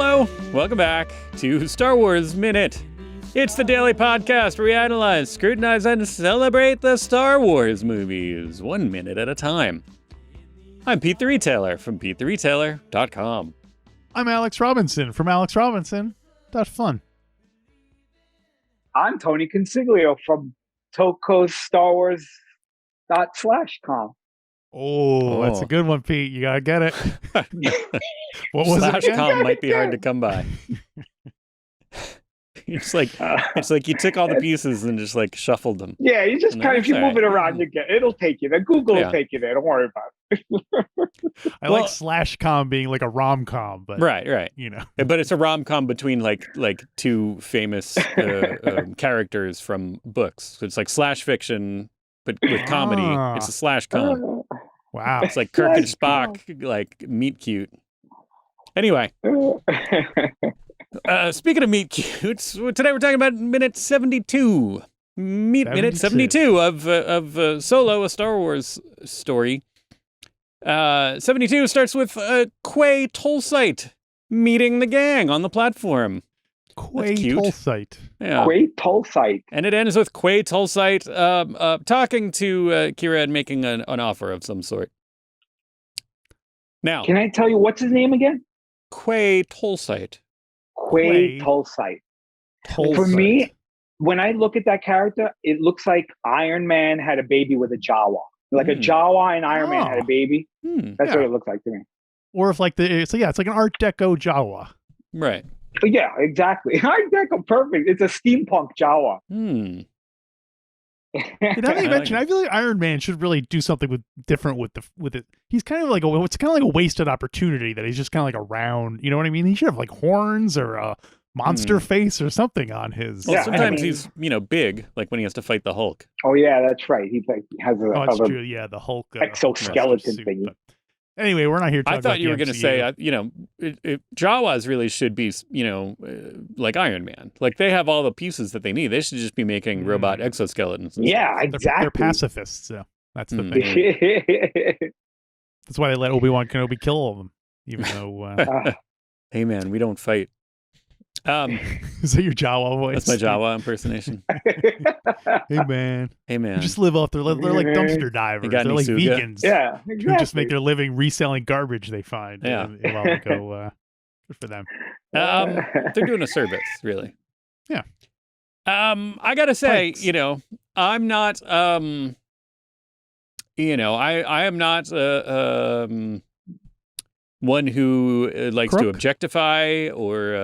Hello, welcome back to Star Wars Minute. It's the daily podcast where we analyze, scrutinize, and celebrate the Star Wars movies 1 minute at a time. I'm Pete the Retailer from PeteTheRetailer.com. I'm Alex Robinson from AlexRobinson.fun. I'm Tony Consiglio from Toko's Star Wars.com. Oh, that's a good one, Pete. You gotta get it. What was it again? /com might be hard to come by. It's like you took all the pieces and just like shuffled them. Yeah, you just kind of, if you move it around, it'll take you there. Google will take you there. Don't worry about it. I like /com being like a rom-com, but right. You know, but it's a rom-com between like two famous characters from books. So it's like slash fiction, but with comedy. It's a /com. Wow, it's like Kirk and Spock, like meet cute. Anyway. Speaking of meet cutes, today we're talking about minute 72. Minute 72 of Solo, a Star Wars story. 72 starts with Quay Tollsite meeting the gang on the platform. Quay Tollsite. Yeah. Quay Tollsite. And it ends with Quay Tollsite talking to Kira and making an offer of some sort. Now, can I tell you what's his name again? Quay Tollsite. Quay Tollsite. For me, when I look at that character, it looks like Iron Man had a baby with a Jawa. Like a Jawa and Iron Man had a baby. That's what it looks like to me. Or if like it's like an Art Deco Jawa. Right. Yeah, exactly. Art Deco, perfect. It's a steampunk Jawa. Now that you mention, I feel like Iron Man should really do something different with it. He's kind of like it's kind of like a wasted opportunity that he's just kind of like around. You know what I mean? He should have like horns or a monster face or something on his. Well, sometimes he's big, like when he has to fight the Hulk. Oh yeah, that's right. He has a. Oh, that's true. Yeah, the Hulk exoskeleton thingy. But anyway, we're not here. I thought you were going to say, Jawas really should be, like Iron Man. Like they have all the pieces that they need. They should just be making robot exoskeletons. Yeah, exactly. They're pacifists. So that's the thing. That's why they let Obi-Wan Kenobi kill them, even though. Hey man, we don't fight. Is that your Jawa voice? That's my Jawa impersonation. Hey man. You just live off they're like dumpster divers. They're like Suga? Vegans. Yeah, exactly. Who just make their living reselling garbage they find. Yeah. While they go, good for them. They're doing a service, really. Yeah. I gotta say, Pikes. I'm not. I am not. One who likes to objectify, or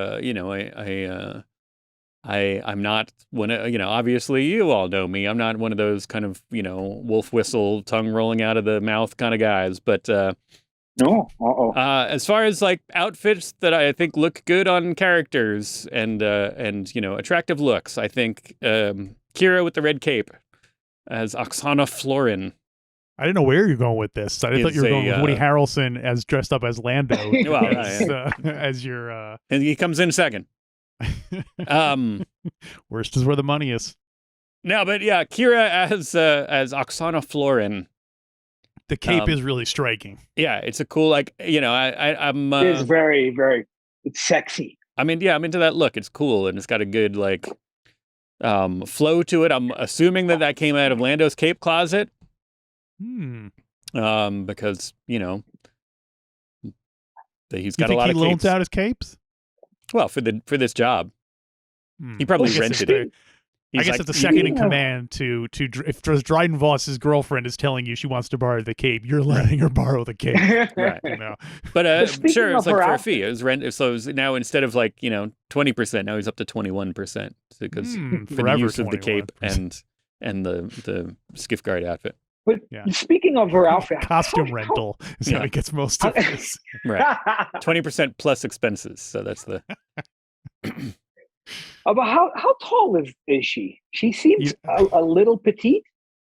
I'm not one. Obviously, you all know me. I'm not one of those kind of wolf whistle, tongue rolling out of the mouth kind of guys. But no, as far as like outfits that I think look good on characters and attractive looks, I think Kira with the red cape as Oksana Floren. I didn't know where you're going with this. I thought you were going with Woody Harrelson as dressed up as Lando as your. And he comes in second. Worst is where the money is. No, but yeah, Kira as Oksana Floren. The cape is really striking. Yeah, it's a cool I'm. It's very, very. It's sexy. I'm into that look. It's cool and it's got a good like flow to it. I'm assuming that came out of Lando's cape closet. Because he's got a lot of capes. He loans out his capes. Well, for this job, he probably rented it. I guess it's a second in command to if Dryden Voss's girlfriend is telling you she wants to borrow the cape, you're letting her borrow the cape, right? But sure, it's like for a fee. It was rent. So it was now instead of 20%, now he's up to 21% because for the use of the cape and the skiff guard outfit. But speaking of her outfit, costume rental is how he gets most of this. Right, 20% plus expenses. So that's the. But how tall is she? She seems a little petite.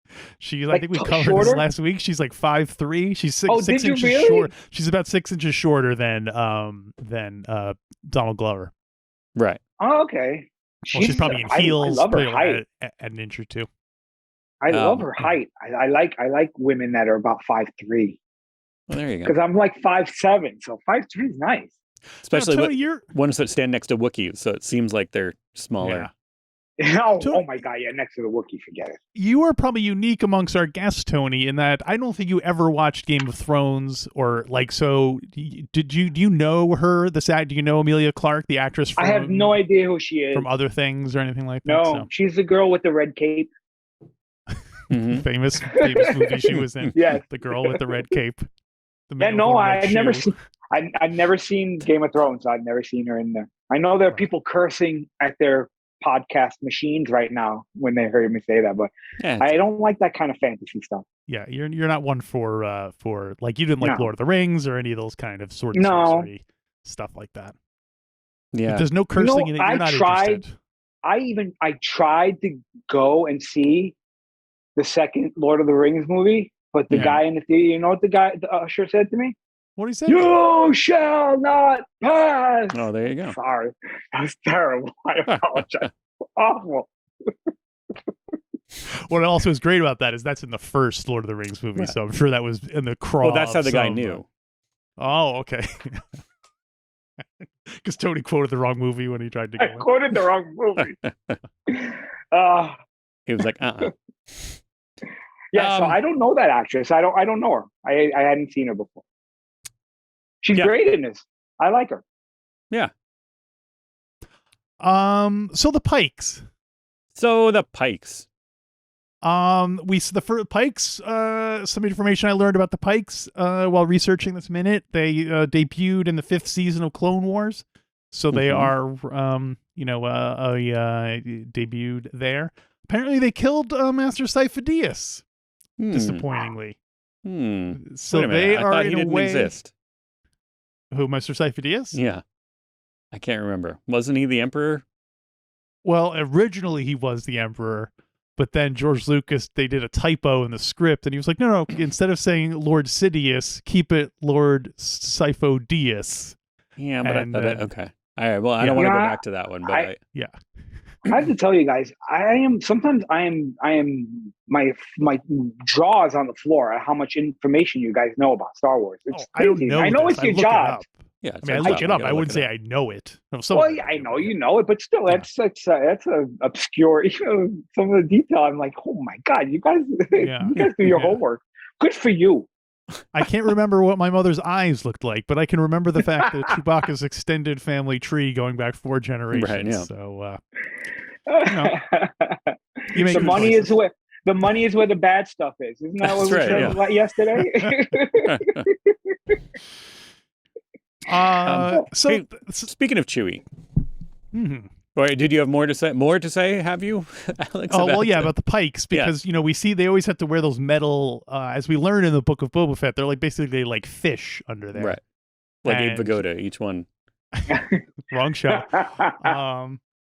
I think we covered this last week. She's like 5'3". She's 6 inches short. She's about 6 inches shorter than Donald Glover. Right. Oh, okay. She's probably in heels. I love her height at an inch or two. I love her height. I like women that are about 5'3". Well, there you go. Because I'm like 5'7", so 5'3" is nice. Especially Tony, ones that stand next to Wookiees, so it seems like they're smaller. Yeah. Oh my God! Yeah, next to the Wookiee, forget it. You are probably unique amongst our guests, Tony, in that I don't think you ever watched Game of Thrones or like. So, do you know her? Do you know Amelia Clark, the actress? I have no idea who she is from other things or anything like that. No, she's the girl with the red cape. Mm-hmm. famous movie she was in. Yes, the girl with the red cape. I've never seen. I've never seen Game of Thrones. So I've never seen her in there. I know there are people cursing at their podcast machines right now when they heard me say that, but I don't like that kind of fantasy stuff. Yeah, you're not one for like you didn't like Lord of the Rings or any of those kind of sword and sorcery stuff like that. Yeah, if there's no cursing in it. You're not interested. I tried to go and see the second Lord of the Rings movie, but the guy in the theater, you know what the usher said to me? What did he say? You shall not pass. Oh, there you go. Sorry. That was terrible. I apologize. Awful. What also is great about that is that's in the first Lord of the Rings movie, so I'm sure that was in the crawl. Well, that's how the guy knew. Oh, okay. Because Tony quoted the wrong movie when he tried to go in. Quoted the wrong movie. He was like, Yeah, so I don't know that actress. I don't know her. I hadn't seen her before. She's great in this. I like her. Yeah. So the Pikes. Pikes. Some information I learned about the Pikes while researching this minute. They debuted in the 5th season of Clone Wars, so they are debuted there. Apparently, they killed Master Sifo-Dyas. Disappointingly. So they I are thought in he didn't a way. Exist. Who, Master Sifo-Dyas? Yeah. I can't remember. Wasn't he the Emperor? Well, originally he was the Emperor, but then George Lucas, they did a typo in the script, and he was like, no, instead of saying Lord Sidious, keep it Lord Sifo-Dyas. Yeah, but I thought okay. All right, well, I don't want to go back to that one, but I have to tell you guys, I am my jaw is on the floor at how much information you guys know about Star Wars. It's crazy. I know it's your job. Yeah, I look it up. I wouldn't say I know it. Well, yeah, I know you know it, but still, that's a obscure. Some of the detail. I'm like, oh my God, you guys do your homework. Good for you. I can't remember what my mother's eyes looked like, but I can remember the fact that Chewbacca's extended family tree going back 4 generations. Right, yeah. So, the money is where the bad stuff is. Isn't that what we said yesterday? So speaking of Chewie, did you have more to say? Have you, Alex? About the Pikes, because we see they always have to wear those metal. As we learn in the Book of Boba Fett, they're like basically like fish under there, right? Like Abe Vigoda, each one. Wrong show.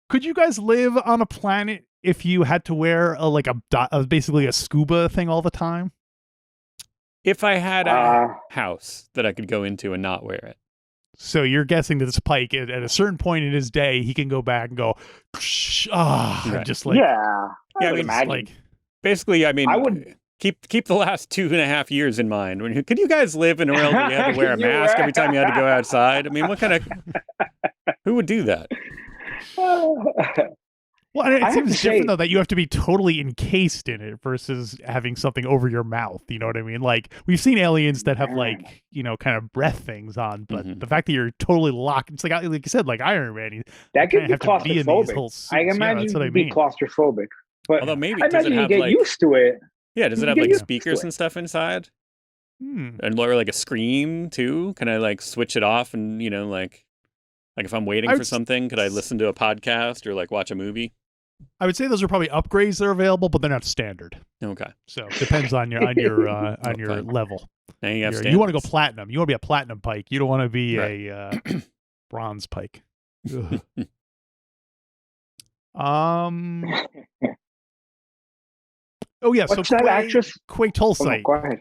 Could you guys live on a planet if you had to wear basically a scuba thing all the time? If I had a house that I could go into and not wear it. So you're guessing that this Pike, at a certain point in his day, he can go back and go, just like... Yeah, I mean, like, basically, I mean, I would keep the last 2.5 years in mind. Could you guys live in a world where you had to wear a mask every time you had to go outside? I mean, what kind of... Who would do that? Well, it seems different, though, that you have to be totally encased in it versus having something over your mouth. You know what I mean? Like, we've seen aliens that have, like, kind of breath things on, but the fact that you're totally locked, it's like you said, like Iron Man. That could be claustrophobic. I imagine you'd be claustrophobic. But although maybe I imagine you get used to it. Yeah, does it have, like, speakers and stuff inside? And or, like, a screen, too? Can I, like, switch it off and, like if I'm waiting for something, could I listen to a podcast or, like, watch a movie? I would say those are probably upgrades that are available, but they're not standard. Okay. So it depends on your your level. Now you want to go platinum. You want to be a platinum Pike. You don't want to be a bronze Pike. Oh yeah. What's that actress? Quay Tollsite. Go ahead.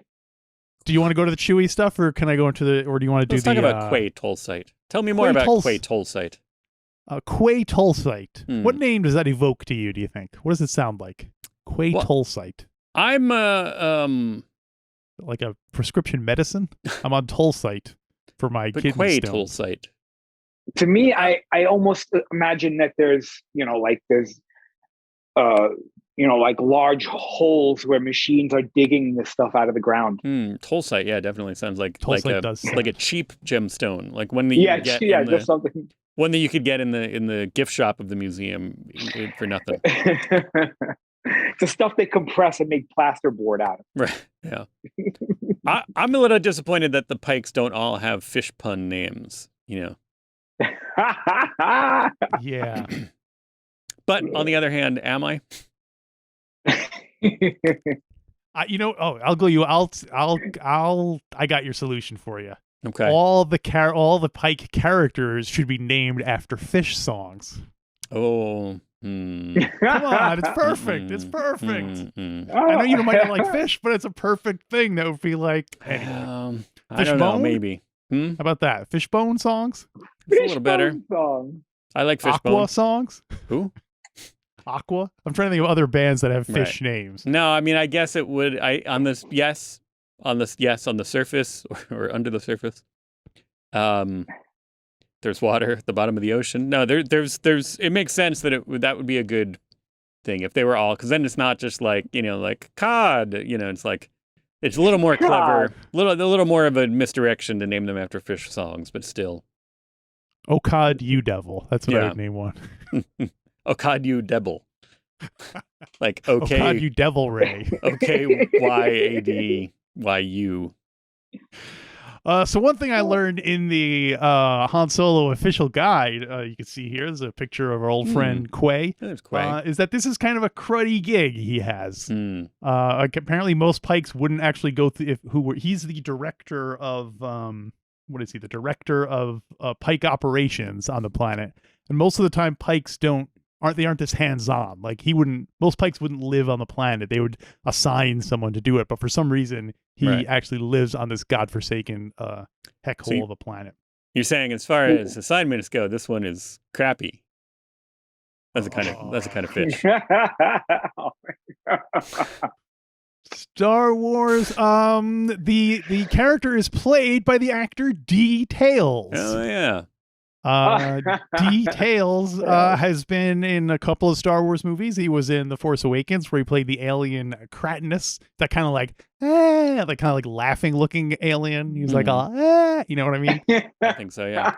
Do you want to go to the Chewie stuff, or can I go into or do you want to do Let's talk about Quay Tollsite. Tell me more about Quay Tollsite. Quay Tollsite. What name does that evoke to you, do you think? What does it sound like? Quay Tollsite. I'm like a prescription medicine? I'm on Tollsite for my kidney Quay stone. Tollsite. To me, I almost imagine that there's like large holes where machines are digging this stuff out of the ground. Tollsite, yeah, definitely sounds like Tollsite like a cheap gemstone, like one that just something. One that you could get in the gift shop of the museum for nothing. It's the stuff they compress and make plasterboard out of. Right. Yeah. I'm a little disappointed that the Pikes don't all have fish pun names. You know. Yeah. But on the other hand, am I? I'll go. I got your solution for you. Okay. All the Pike characters should be named after fish songs. Oh. Come on, it's perfect. It's perfect. I know you might not like fish, but it's a perfect thing that would be like. Anyway. I don't know. Maybe. How about that? Fishbone songs. It's a little better. Song. I like Fishbone. Aqua songs. Who? Aqua. I'm trying to think of other bands that have fish names. No, I mean, I guess it would. On the surface or under the surface. There's water at the bottom of the ocean. No, there's. It makes sense that that would be a good thing if they were all, because then it's not just like like cod. It's like it's a little more clever, a little more of a misdirection to name them after fish songs, but still. Oh cod, you devil. That's what I would name one. Oh cod, you devil. Like okay. Oh cod, you devil ray. Okay, YADYU. So one thing I learned in the Han Solo official guide, you can see here, there's a picture of our old friend Quay. There's Quay. Is that this is kind of a cruddy gig he has. Apparently most Pikes wouldn't actually go through he's the director of what is he? The director of Pike operations on the planet. And most of the time Pikes aren't this hands-on. Like most Pikes wouldn't live on the planet. They would assign someone to do it, but for some reason he actually lives on this godforsaken heck hole of a planet. You're saying as far as assignments go, this one is crappy. That's a kind of fish. Star Wars. The character is played by the actor Details. Oh yeah. Details has been in a couple of Star Wars movies. He was in The Force Awakens, where he played the alien Kratinus, that kind of like laughing looking alien. He was like, you know what I mean? I think so, yeah.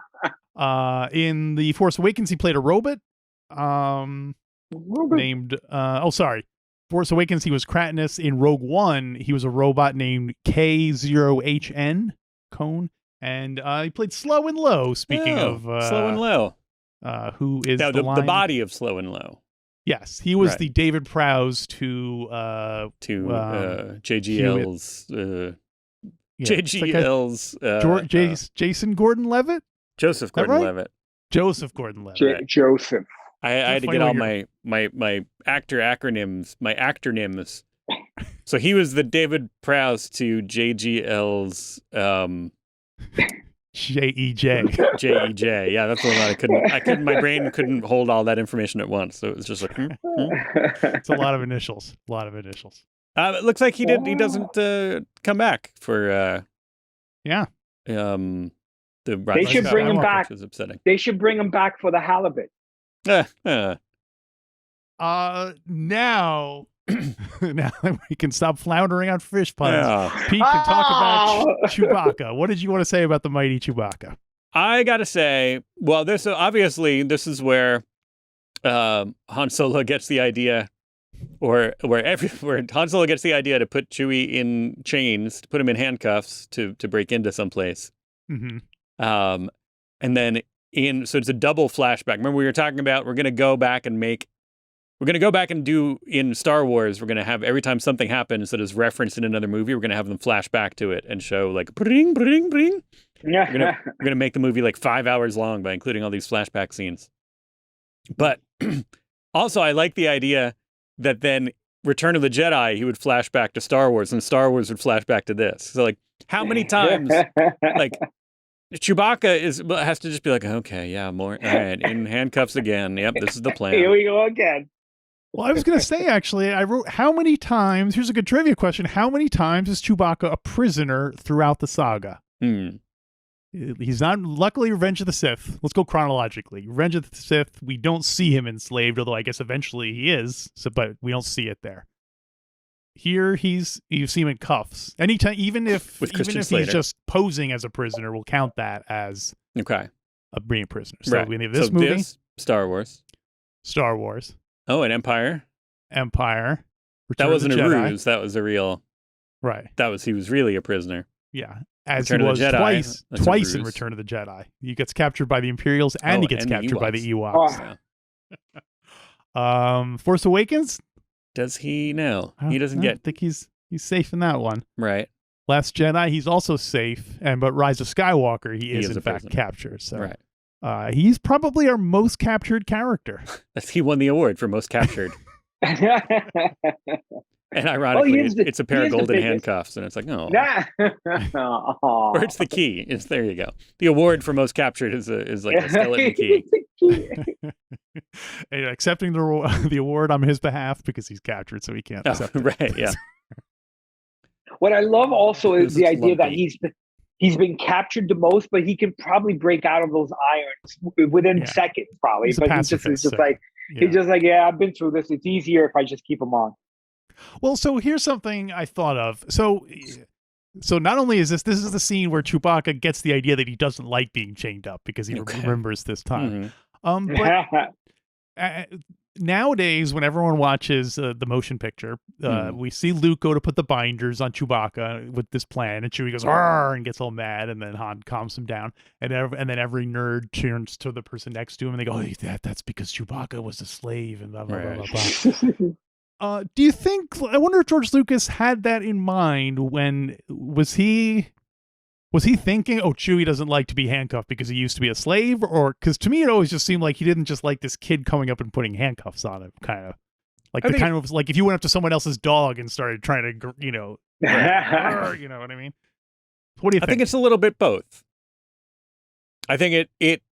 In The Force Awakens, he played a robot named Force Awakens, he was Kratinus. In Rogue One, he was a robot named K0HN, Cone. And he played Slow and Low, speaking of... Slow and Low. Who is the body of Slow and Low. Yes, he was the David Prowse to JGL's... Jason Gordon-Levitt? Joseph Gordon-Levitt. Joseph Gordon-Levitt. Joseph. I had to get all my actor acronyms, my acronyms. So he was the David Prowse to JGL's... JEJ. JEJ. Yeah, that's the one I couldn't. My brain couldn't hold all that information at once, so it was just like. It's a lot of initials. It looks like he doesn't come back for. Yeah. They should bring him back. Which is upsetting. They should bring him back for the halibut. Now. Now we can stop floundering on fish puns. Yeah. Pete can talk about Chewbacca. What did you want to say about the mighty Chewbacca? I gotta say, well, this is where Han Solo gets the idea, or where Han Solo gets the idea to put Chewie in chains, to put him in handcuffs to break into someplace. Mm-hmm. And then so it's a double flashback. Remember we were talking about we're gonna go back and do in Star Wars, we're going to have every time something happens that is referenced in another movie, we're going to have them flash back to it and show like, bring, bring, bring. We're going to make the movie like 5 hours long by including all these flashback scenes. But also I like the idea that then Return of the Jedi, he would flash back to Star Wars and Star Wars would flash back to this. So like how many times like Chewbacca has to just be like, okay, yeah, more. All right, in handcuffs again. Yep, this is the plan. Here we go again. Well, I was going to say, actually, I wrote, how many times, here's a good trivia question, how many times is Chewbacca a prisoner throughout the saga? He's not, luckily, Revenge of the Sith. Let's go chronologically. Revenge of the Sith, we don't see him enslaved, although I guess eventually he is, but we don't see it there. Here, you see him in cuffs. Anytime, even if he's just posing as a prisoner, we'll count that as being a prisoner. So we have this movie. Star Wars. Oh, and Empire. Return that wasn't of the a Jedi. ruse. That was a real. Right. He was really a prisoner. Yeah. As Return he was of the Jedi, twice in Return of the Jedi. He gets captured by the Imperials and he gets captured by the Ewoks. Force Awakens? Does he? No. He doesn't I think he's safe in that one. Right. Last Jedi, he's also safe, but Rise of Skywalker, he is in fact captured. So he's probably our most captured character. He won the award for most captured. And ironically, it's a pair of golden handcuffs, and it's like, oh. Or it's the key. There you go. The award for most captured is like a skeleton key. And accepting the award on his behalf because he's captured, so he can't accept it. Right, yeah. What I love also is the idea that he's been captured the most, but he can probably break out of those irons within seconds, probably. But he's just like, I've been through this. It's easier if I just keep him on. Well, so here's something I thought of. So not only is this is the scene where Chewbacca gets the idea that he doesn't like being chained up because he remembers this time. But nowadays, when everyone watches the motion picture, we see Luke go to put the binders on Chewbacca with this plan, and Chewie goes "Arr!" and gets all mad, and then Han calms him down, and then every nerd turns to the person next to him, and they go, "Oh, that's because Chewbacca was a slave," and blah blah blah blah blah. Do you think? I wonder if George Lucas had that in mind when was he thinking, "Oh, Chewie doesn't like to be handcuffed because he used to be a slave," or because to me it always just seemed like he didn't just like this kid coming up and putting handcuffs on him, kind of like like if you went up to someone else's dog and started trying to, you know what I mean? What do you think? I think it's a little bit both. I think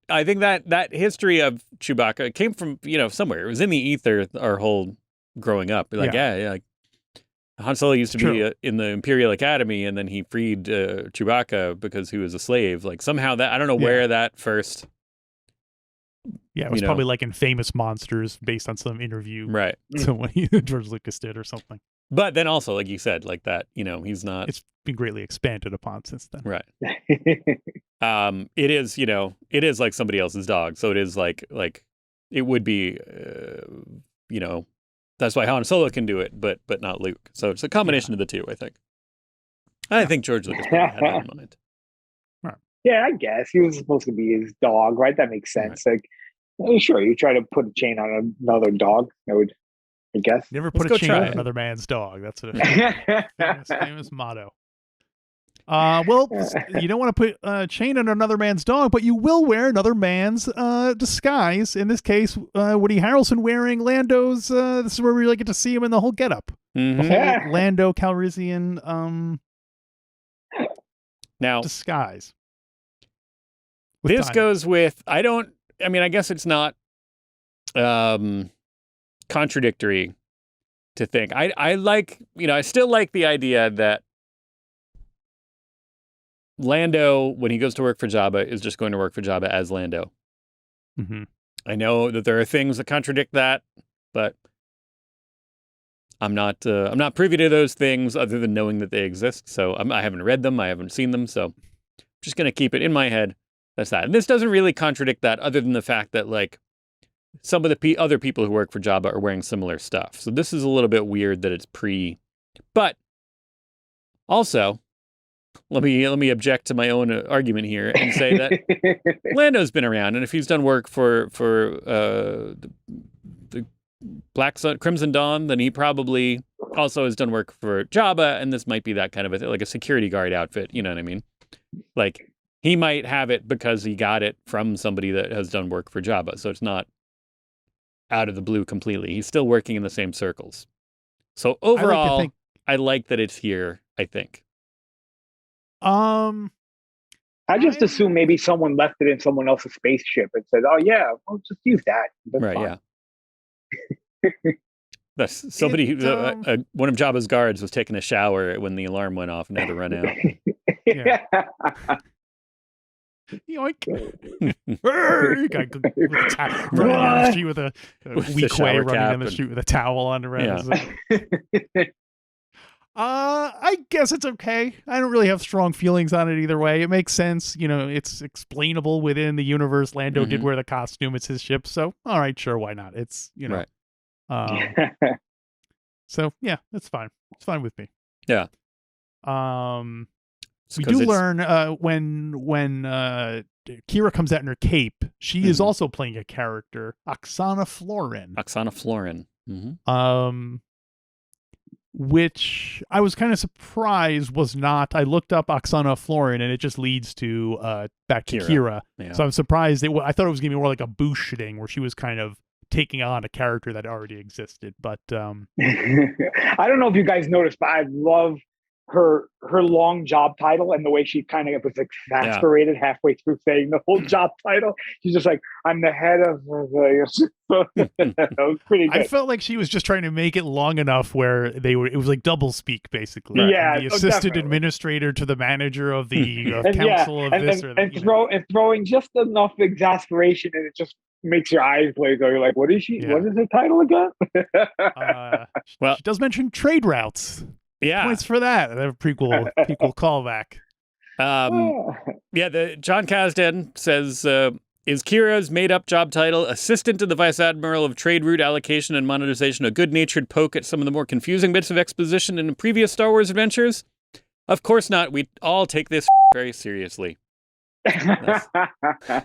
I think that history of Chewbacca came from somewhere. It was in the ether. Our whole growing up, like like Han Solo used to be in the Imperial Academy, and then he freed Chewbacca because he was a slave. Like somehow that I don't know where that first. Yeah, it was probably like in Famous Monsters, based on some interview, right? Someone George Lucas did or something. But then also, like you said, like that, he's not. It's been greatly expanded upon since then, right? It is, it is like somebody else's dog, so it is like it would be, That's why Han Solo can do it, but not Luke. So it's a combination of the two, I think. I think George Lucas probably had that in mind. Yeah, I guess. He was supposed to be his dog, right? That makes sense. Right. Like, sure, you try to put a chain on another dog, I guess. Never put a chain on another man's dog. That's a famous motto. Well, you don't want to put a chain on another man's dog, but you will wear another man's disguise. In this case, Woody Harrelson wearing Lando's. This is where we really get to see him in the whole getup. Mm-hmm. The whole Lando Calrissian disguise. This goes with I guess it's not contradictory to think. I like I still like the idea that Lando, when he goes to work for Jabba, is just going to work for Jabba as Lando. Mm-hmm. I know that there are things that contradict that, but I'm not privy to those things other than knowing that they exist. So I haven't read them, I haven't seen them, so I'm just going to keep it in my head. That's that. And this doesn't really contradict that, other than the fact that like some of the other people who work for Jabba are wearing similar stuff. So this is a little bit weird that it's but also. Let me object to my own argument here and say that Lando's been around, and if he's done work for the Black Sun, Crimson Dawn, then he probably also has done work for Jabba, and this might be that kind of like a security guard outfit. You know what I mean? Like he might have it because he got it from somebody that has done work for Jabba, so it's not out of the blue completely. He's still working in the same circles. So overall, I like that it's here. I think. I just assume maybe someone left it in someone else's spaceship and said, "Oh yeah, we'll just use that." That's right? fine. Yeah. That's somebody. One of Jabba's guards was taking a shower when the alarm went off and had to run out. Yeah. Yoink. Guy running down the street with a wee Quay running down the street with a towel on around his I guess it's okay. I don't really have strong feelings on it either way. It makes sense. It's explainable within the universe. Lando did wear the costume. It's his ship. So, all right, sure. Why not? It's, Right. So, yeah, it's fine. It's fine with me. Yeah. We do learn when Kira comes out in her cape, she is also playing a character, Oksana Floren. Oksana Floren. Mm-hmm. Which I was kind of surprised was not. I looked up Oksana Floren and it just leads to back to Kira. Yeah. So I'm surprised. I thought it was going to be more like a Boosh thing where she was kind of taking on a character that already existed. But I don't know if you guys noticed, but I love her long job title and the way she kind of was exasperated halfway through saying the whole job title. She's just like, I'm the head of that was pretty good. I felt like she was just trying to make it long enough where it was like double speak basically. Right. Yeah, the assistant administrator to the manager of the council of this or that. And throwing just enough exasperation and it just makes your eyes glaze over. You're like, what is she? Yeah. What is her title again? She does mention trade routes. Yeah, points for that. A prequel callback. The John Kasdan says, is Kira's made-up job title assistant to the Vice Admiral of Trade Route Allocation and Monetization a good-natured poke at some of the more confusing bits of exposition in the previous Star Wars adventures? Of course not. We all take this very seriously.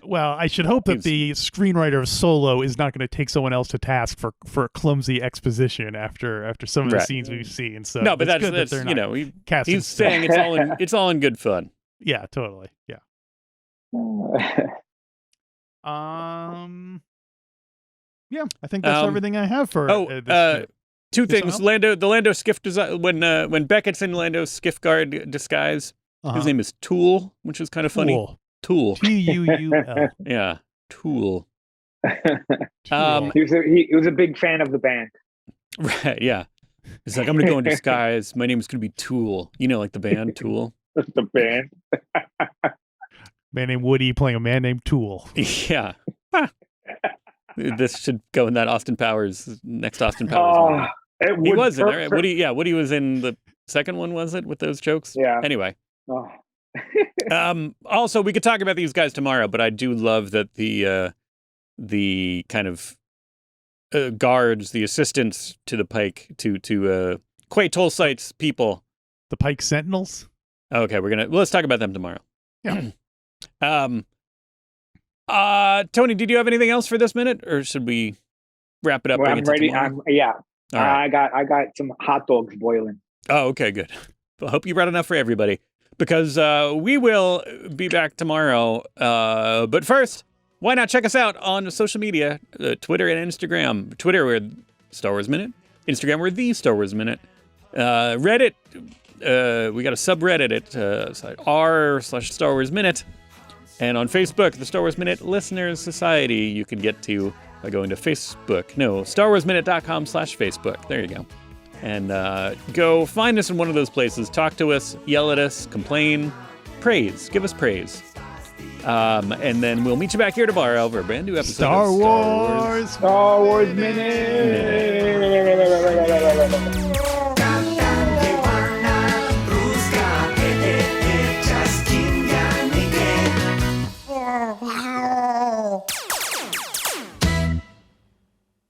Well, I should hope that the screenwriter of Solo is not going to take someone else to task for clumsy exposition after some of the scenes we've seen. So no, but that's he's saying it's all in good fun. Yeah, totally. Yeah. Yeah, I think that's everything I have for. Two things. The Lando skiff design when Beckett's in Lando's skiff guard disguise. His name is Tool, which is kind of funny. Tool. Tuul. Yeah, Tool. He was a big fan of the band. Right, yeah. He's like, I'm going to go in disguise. My name is going to be Tool. Like the band Tool. The band. Man named Woody playing a man named Tool. Yeah. This should go in that Austin Powers, next Austin Powers movie. He was in there. Woody was in the second one, was it, with those jokes? Yeah. Anyway. Also, we could talk about these guys tomorrow, but I do love that the kind of guards, the assistants to the Pike, to Quay Tollsite's people, the Pike Sentinels. Okay, let's talk about them tomorrow. Yeah. Tony, did you have anything else for this minute, or should we wrap it up? I'm ready. Yeah. Right. I got some hot dogs boiling. Oh, okay, good. I hope you brought enough for everybody. Because we will be back tomorrow. But first, why not check us out on social media, Twitter and Instagram. Twitter, we're Star Wars Minute. Instagram, we're The Star Wars Minute. Reddit, we got a subreddit at r/Star Wars Minute. And on Facebook, the Star Wars Minute Listeners Society, you can get to by going to StarWarsMinute.com/Facebook. There you go. And go find us in one of those places. Talk to us, yell at us, complain, praise. Give us praise. And then we'll meet you back here tomorrow for a brand new episode of Star Wars Minute.